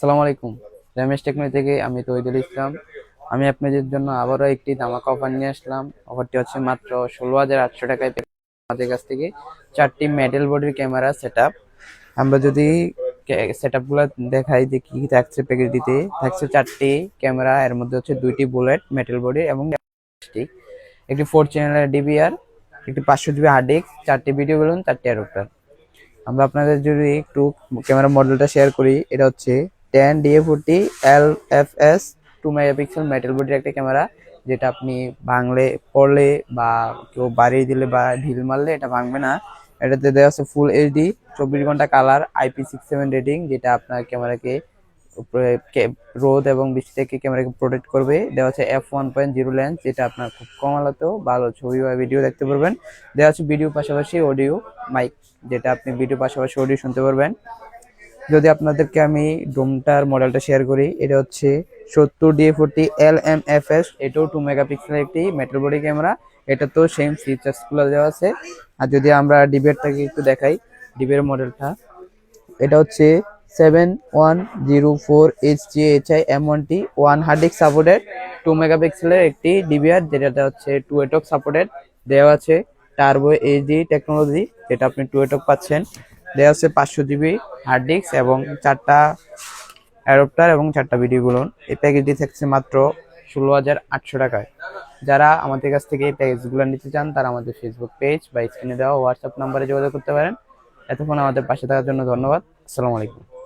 আসসালামু আলাইকুম। রমেশ টেকনোলজি থেকে আমি তৌহিদুল ইসলাম। আমি আপনাদের জন্য আবারও একটি ধামাকা অফার নিয়ে আসলাম। অফারটি হচ্ছে মাত্র 16,800 টাকায় আমাদের কাছ থেকে 4টি মেটাল বডির ক্যামেরা সেটআপ। আমরা যদি সেটআপ গুলো দেখাই যে কি থাকছে প্যাকেজটিতে, থাকছে 4টি ক্যামেরা, এর মধ্যে হচ্ছে 2টি বুলেট মেটাল বডি এবং একটি 4 চ্যানেলের ডিভিআর, একটি 500 জিবি হার্ড ডিস্ক, 4টি ভিডিও বেলুন, 4টি অ্যাডাপ্টার। আমরা আপনাদের যদি একটু ক্যামেরা মডেলটা শেয়ার করি, এটা হচ্ছে 10DA40 LFS 2 মেগাপিক্সেল মেটাল বডির একটা ক্যামেরা, যেটা আপনি ভাঙলে পড়লে বা কেউ বাড়িয়ে দিলে বা ঢিল মারলে এটা ভাঙবে না। এটাতে দেওয়া আছে ফুল এইচডি 24 ঘন্টা কালার, IP67 রেটিং, যেটা আপনার ক্যামেরাকে রোদ এবং বৃষ্টি থেকে ক্যামেরাকে প্রোটেক্ট করবে। দেওয়া আছে f1.0 লেন্স, যেটা আপনার খুব কম আলোতেও ভালো ছবি বা ভিডিও দেখতে পারবেন। দেওয়া আছে ভিডিও পাশাপাশি অডিও মাইক, যেটা আপনি ভিডিও পাশাপাশি অডিও শুনতে পারবেন। যদি আপনাদেরকে আমি ডোমটার মডেলটা শেয়ার করি, এটা হচ্ছে 70DA40 LMFS, এটাও 2 মেগাপিক্সেলের একটি মেটাল বডি ক্যামেরা। এটা তো সেম ফিচার্স গুলো দেওয়া আছে। আর যদি আমরা ডিবেটটাকে একটু দেখাই, ডিবের মডেলটা, এটা হচ্ছে 7104 HGHI M1T 1 hard disk supported 2 মেগাপিক্সেলের একটি ডিবিআর, যেটা হচ্ছে 2 এটক সাপোর্টেড। দেওয়া আছে টার্বো এইচডি টেকনোলজি, যেটা আপনি 2 এটক পাচ্ছেন। দেওয়া আছে 500 জিবি হার্ড ডিস্ক এবং 4টা অ্যাডাপ্টার এবং 4টা ভিডিও গুলো। এই প্যাকেজটি থাকছে মাত্র 16,800 টাকায়। যারা আমাদের কাছ থেকে এই প্যাকেজগুলো নিতে চান, তারা আমাদের ফেসবুক পেজ বা স্ক্রিনে দেওয়া হোয়াটসঅ্যাপ নাম্বারে যোগাযোগ করতে পারেন। এতক্ষণ আমাদের পাশে থাকার জন্য ধন্যবাদ। আসসালামু আলাইকুম।